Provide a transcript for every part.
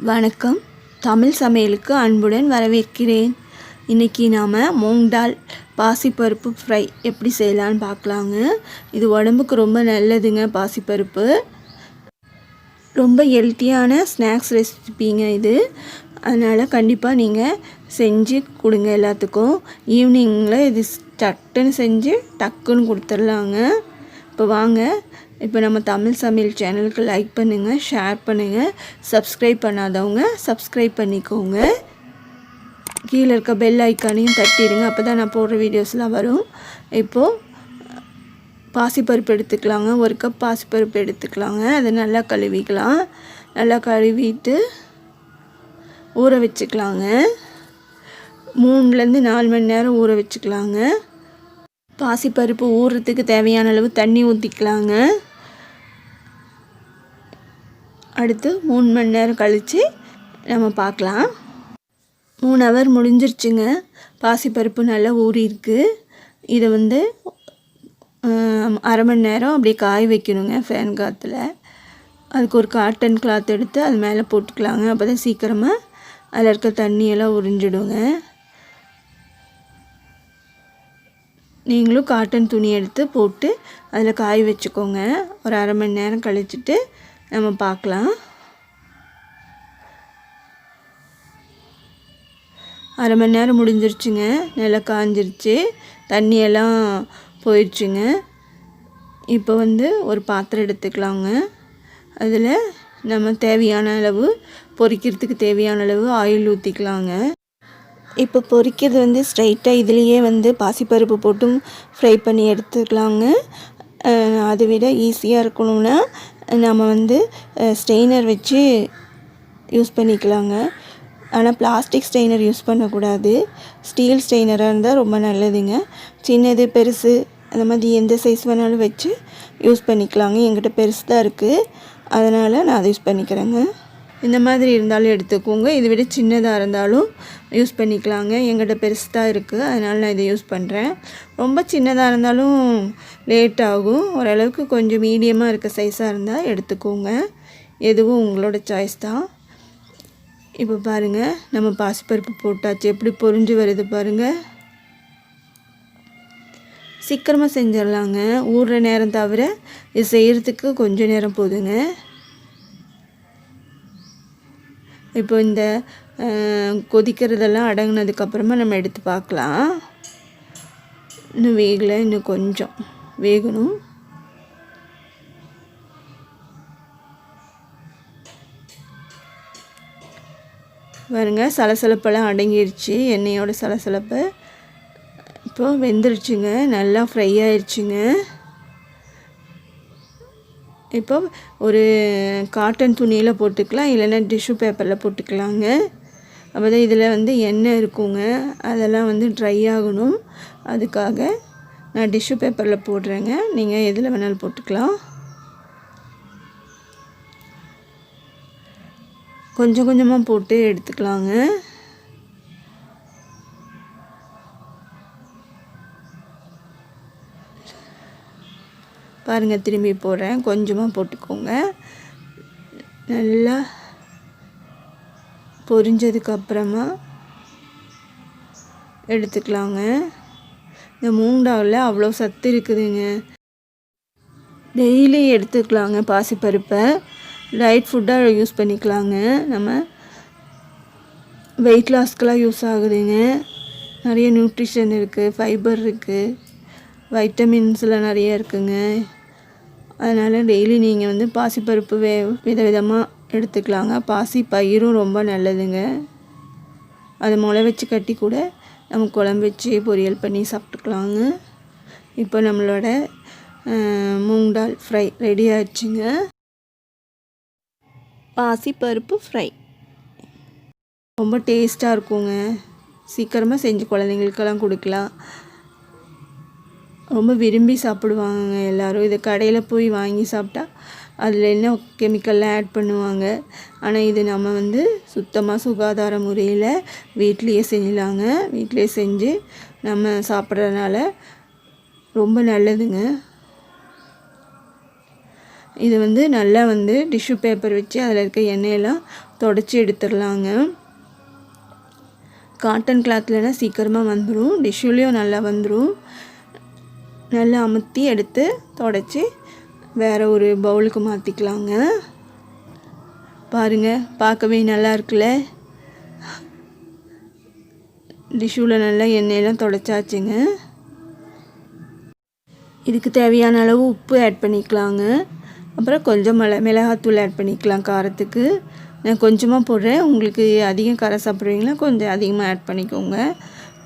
வணக்கம். தமிழ் சமையலுக்கு அன்புடன் வரவேற்கிறேன். இன்றைக்கி நாம் மூங் டால் பாசிப்பருப்பு ஃப்ரை எப்படி செய்யலான்னு பார்க்கலாங்க. இது உடம்புக்கு ரொம்ப நல்லதுங்க. பாசிப்பருப்பு ரொம்ப ஹெல்த்தியான ஸ்நாக்ஸ் ரெசிபிங்க இது. அதனால் கண்டிப்பாக நீங்கள் செஞ்சு கொடுங்க எல்லாத்துக்கும். ஈவினிங்கில் இது சட்டுன்னு செஞ்சு டக்குன்னு கொடுத்துர்லாங்க. இப்போ வாங்க, இப்போ நம்ம தமிழ் சமையல் சேனலுக்கு லைக் பண்ணுங்கள், ஷேர் பண்ணுங்கள். சப்ஸ்கிரைப் பண்ணாதவங்க சப்ஸ்கிரைப் பண்ணிக்கோங்க. கீழே இருக்க பெல் ஐக்கானையும் தட்டிடுங்க, அப்போ தான் நான் போடுற வீடியோஸ்லாம் வரும். இப்போது பாசிப்பருப்பு எடுத்துக்கலாங்க. 1 கப் பாசிப்பருப்பு எடுத்துக்கலாங்க. அதை நல்லா கழுவிக்கலாம். நல்லா கழுவிட்டு ஊற வச்சுக்கலாங்க. 3லேருந்து 4 மணி நேரம் ஊற வச்சுக்கலாங்க. பாசிப்பருப்பு ஊறுறதுக்கு தேவையான அளவு தண்ணி ஊற்றிக்கலாங்க. அடுத்து 3 மணி நேரம் கழித்து நம்ம பார்க்கலாம். 3 ஹவர் முடிஞ்சிருச்சுங்க. பாசிப்பருப்பு நல்லா ஊறியிருக்கு. இதை அரை மணி நேரம் அப்படியே காய வைக்கணுங்க ஃபேன் காற்றுல. அதுக்கு ஒரு காட்டன் கிளாத் எடுத்து அது மேலே போட்டுக்கலாங்க. அப்போ தான் சீக்கிரமாக அதில் இருக்க தண்ணியெல்லாம் உறிஞ்சிடுங்க. நீங்களும் காட்டன் துணி எடுத்து போட்டு அதில் காய வச்சுக்கோங்க. ஒரு அரை மணி நேரம் கழிச்சிட்டு நம்ம பார்க்கலாம். அரை மணி நேரம் முடிஞ்சிருச்சுங்க. நல்லா காஞ்சிருச்சு, தண்ணியெல்லாம் போயிடுச்சுங்க. இப்போ ஒரு பாத்திரம் எடுத்துக்கலாங்க. அதில் நம்ம தேவையான அளவு, பொரிக்கிறதுக்கு தேவையான அளவு ஆயில் ஊற்றிக்கலாங்க. இப்போ பொரிக்கிறது ஸ்ட்ரைட்டாக இதுலேயே பாசிப்பருப்பு போட்டும் ஃப்ரை பண்ணி எடுத்துக்கலாங்க. அதை விட ஈஸியாக இருக்கணும்னா நம்ம ஸ்ட்ரெயினர் வச்சு யூஸ் பண்ணிக்கலாங்க. ஆனால் பிளாஸ்டிக் ஸ்ட்ரெயினர் யூஸ் பண்ணக்கூடாது. ஸ்டீல் ஸ்ட்ரெயினராக இருந்தால் ரொம்ப நல்லதுங்க. சின்னது பெருசு அந்த மாதிரி எந்த சைஸ் வேணாலும் வச்சு யூஸ் பண்ணிக்கலாங்க. என்கிட்ட பெருசு தான் இருக்குது, அதனால் நான் அதை யூஸ் பண்ணிக்கிறேங்க. இந்த மாதிரி இருந்தாலும் எடுத்துக்கோங்க. இதை விட சின்னதாக இருந்தாலும் யூஸ் பண்ணிக்கலாங்க. எங்கிட்ட பெருசு தான் இருக்குது, அதனால் நான் இதை யூஸ் பண்ணுறேன். ரொம்ப சின்னதாக இருந்தாலும் லேட் ஆகும். ஓரளவுக்கு கொஞ்சம் மீடியமாக இருக்க சைஸாக இருந்தால் எடுத்துக்கோங்க. எதுவும் உங்களோட சாய்ஸ் தான். இப்போ பாருங்கள், நம்ம பாசிப்பருப்பு போட்டாச்சு. எப்படி பொரிஞ்சு வருது பாருங்கள். சீக்கிரமாக செஞ்சிடலாங்க. ஊறுற நேரம் தவிர இது செய்கிறதுக்கு கொஞ்சம் நேரம் போதுங்க. இப்போ இந்த கொதிக்கிறதெல்லாம் அடங்கினதுக்கப்புறமா நம்ம எடுத்து பார்க்கலாம். இன்னும் வேகலை, இன்னும் கொஞ்சம் வேகணும். பாருங்க, சலசலப்பெல்லாம் அடங்கிடுச்சு, எண்ணெயோட சலசலப்பு. இப்போ வெந்துருச்சுங்க, நல்லா ஃப்ரை ஆயிடுச்சுங்க. இப்போ ஒரு காட்டன் துணியில் போட்டுக்கலாம், இல்லைன்னா டிஷ்யூ பேப்பரில் போட்டுக்கலாங்க. அப்போ தான் இதில் எண்ணெய் இருக்குங்க, அதெல்லாம் ட்ரை ஆகணும். அதுக்காக நான் டிஷ்யூ பேப்பரில் போடுறேங்க. நீங்கள் எதில் வேணாலும் போட்டுக்கலாம். கொஞ்சம் கொஞ்சமாக போட்டு எடுத்துக்கலாங்க. பாருங்கள், திரும்பி போடுறேன். கொஞ்சமாக போட்டுக்கோங்க. நல்லா பொரிஞ்சதுக்கப்புறமா எடுத்துக்கலாங்க. இந்த மூங் டாலில் அவ்வளோ சத்து இருக்குதுங்க. டெய்லி எடுத்துக்கலாங்க. பாசிப்பருப்பை லைட் ஃபுட்டாக யூஸ் பண்ணிக்கலாங்க. நம்ம வெயிட் லாஸ்க்கெலாம் யூஸ் ஆகுதுங்க. நிறைய நியூட்ரிஷன் இருக்குது, ஃபைபர் இருக்குது, வைட்டமின்ஸ்லாம் நிறைய இருக்குங்க. அதனால் டெய்லி நீங்கள் பாசிப்பருப்பு விதவிதமாக எடுத்துக்கலாங்க. பாசி பயிரும் ரொம்ப நல்லதுங்க. அதை முளை வச்சு கட்டி கூட நம்ம குழம்பு வச்சு பொரியல் பண்ணி சாப்பிட்டுக்கலாங்க. இப்போ நம்மளோட மூங் டால் ஃப்ரை ரெடி ஆகிடுச்சுங்க. பாசிப்பருப்பு ஃப்ரை ரொம்ப டேஸ்ட்டாக இருக்குங்க. சீக்கிரமாக செஞ்சு குழந்தைங்களுக்கெல்லாம் கொடுக்கலாம். ரொம்ப விரும்பி சாப்பிடுவாங்க எல்லோரும். இதை கடையில் போய் வாங்கி சாப்பிட்டா அதில் என்ன கெமிக்கல்லாம் ஆட் பண்ணுவாங்க. ஆனால் இது நம்ம சுத்தமாக சுகாதார முறையில் வீட்லேயே செஞ்சலாங்க. வீட்லேயே செஞ்சு நம்ம சாப்பிட்றதுனால ரொம்ப நல்லதுங்க. இது வந்து நல்லா வந்து டிஷ்யூ பேப்பர் வச்சு அதில் இருக்க எண்ணெயெல்லாம் தொடச்சி எடுத்துடலாங்க. காட்டன் கிளாத்லனா சீக்கிரமாக வந்துடும், டிஷ்யூலேயும் நல்லா வந்துடும். நல்லா அமுத்தி எடுத்து தொடச்சி வேறு ஒரு பவுலுக்கு மாற்றிக்கலாங்க. பாருங்கள், பார்க்கவே நல்லா இருக்குல்ல. டிஷ்யூவில் நல்லா எண்ணெயெல்லாம் தொடச்சாச்சுங்க. இதுக்கு தேவையான அளவு உப்பு ஆட் பண்ணிக்கலாங்க. அப்புறம் கொஞ்சம் மிளகாத்தூள் ஆட் பண்ணிக்கலாம். காரத்துக்கு நான் கொஞ்சமாக போடுறேன், உங்களுக்கு அதிகம் காரம் சாப்பிட்றீங்களா கொஞ்சம் அதிகமாக ஆட் பண்ணிக்கோங்க.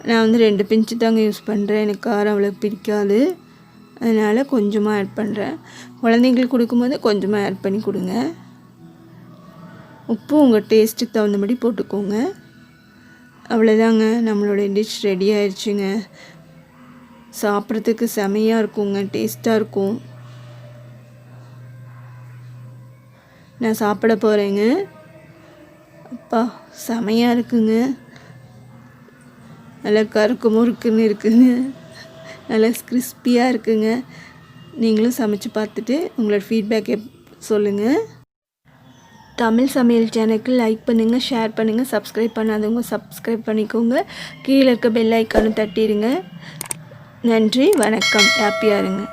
நான் வந்து 2 பிஞ்சு தாங்க யூஸ் பண்ணுறேன், எனக்கு காரம் அவ்வளோ பிடிக்காது, அதனால் கொஞ்சமாக ஆட் பண்ணுறேன். குழந்தைங்களுக்கு கொடுக்கும்போது கொஞ்சமாக ஆட் பண்ணி கொடுங்க. உப்பு உங்கள் டேஸ்ட்டுக்கு தகுந்தபடி போட்டுக்கோங்க. அவ்வளோதாங்க, நம்மளுடைய டிஷ் ரெடி ஆயிடுச்சுங்க. சாப்பிட்றதுக்கு செமையாக இருக்குங்க, டேஸ்ட்டாக இருக்கும். நான் சாப்பிட போகிறேங்க. அப்பா செமையாக இருக்குங்க, நல்லா கருக்கு முறுக்குன்னு இருக்குங்க, நல்லா கிறிஸ்பியாக இருக்குங்க. நீங்களும் சமைச்சு பார்த்துட்டு உங்களோட ஃபீட்பேக்கை சொல்லுங்கள். தமிழ் சமையல் சேனலுக்கு லைக் பண்ணுங்கள், ஷேர் பண்ணுங்கள், சப்ஸ்கிரைப் பண்ணாதவங்க சப்ஸ்கிரைப் பண்ணிக்கோங்க. கீழே இருக்க பெல் ஐக்கானும் தட்டிடுங்க. நன்றி, வணக்கம், ஹாப்பியாக இருங்க.